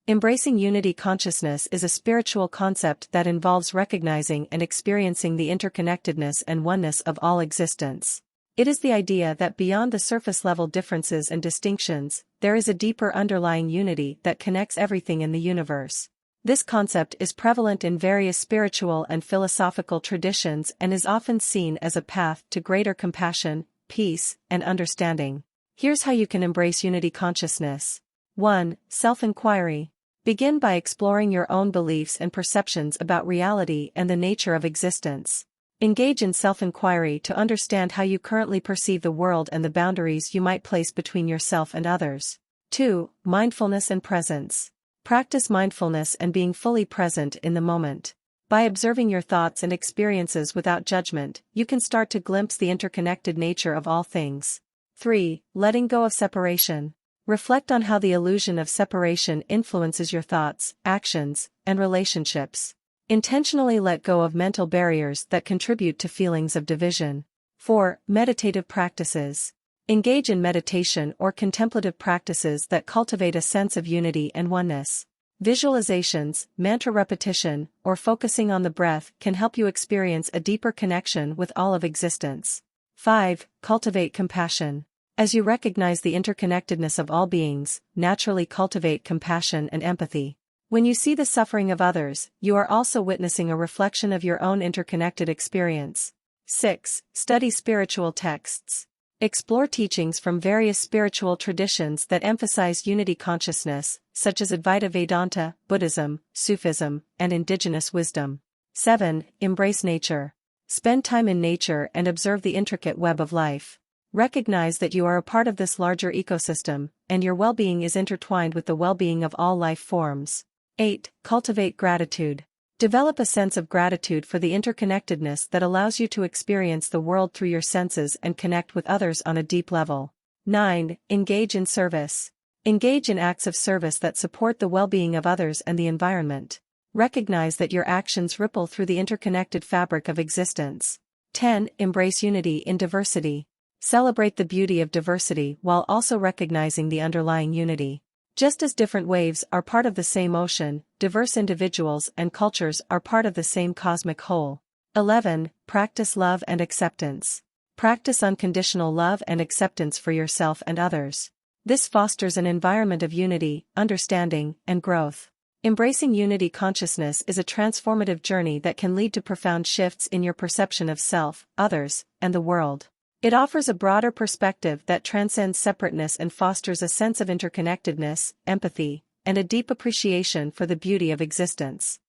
Embracing unity consciousness is a spiritual concept that involves recognizing and experiencing the interconnectedness and oneness of all existence. It is the idea that beyond the surface-level differences and distinctions, there is a deeper underlying unity that connects everything in the universe. This concept is prevalent in various spiritual and philosophical traditions and is often seen as a path to greater compassion, peace, and understanding. Here's how you can embrace unity consciousness. 1. Self-inquiry. Begin by exploring your own beliefs and perceptions about reality and the nature of existence. Engage in self-inquiry to understand how you currently perceive the world and the boundaries you might place between yourself and others. 2. Mindfulness and presence. Practice mindfulness and being fully present in the moment. By observing your thoughts and experiences without judgment, you can start to glimpse the interconnected nature of all things. 3. Letting go of separation. Reflect on how the illusion of separation influences your thoughts, actions, and relationships. Intentionally let go of mental barriers that contribute to feelings of division. 4. Meditative practices. Engage in meditation or contemplative practices that cultivate a sense of unity and oneness. Visualizations, mantra repetition, or focusing on the breath can help you experience a deeper connection with all of existence. 5. Cultivate compassion. As you recognize the interconnectedness of all beings, naturally cultivate compassion and empathy. When you see the suffering of others, you are also witnessing a reflection of your own interconnected experience. 6. Study spiritual texts. Explore teachings from various spiritual traditions that emphasize unity consciousness, such as Advaita Vedanta, Buddhism, Sufism, and indigenous wisdom. 7. Embrace nature. Spend time in nature and observe the intricate web of life. Recognize that you are a part of this larger ecosystem, and your well-being is intertwined with the well-being of all life forms. 8. Cultivate gratitude. Develop a sense of gratitude for the interconnectedness that allows you to experience the world through your senses and connect with others on a deep level. 9. Engage in service. Engage in acts of service that support the well-being of others and the environment. Recognize that your actions ripple through the interconnected fabric of existence. 10. Embrace unity in diversity. Celebrate the beauty of diversity while also recognizing the underlying unity. Just as different waves are part of the same ocean, diverse individuals and cultures are part of the same cosmic whole. 11. Practice love and acceptance. Practice unconditional love and acceptance for yourself and others. This fosters an environment of unity, understanding, and growth. Embracing unity consciousness is a transformative journey that can lead to profound shifts in your perception of self, others, and the world. It offers a broader perspective that transcends separateness and fosters a sense of interconnectedness, empathy, and a deep appreciation for the beauty of existence.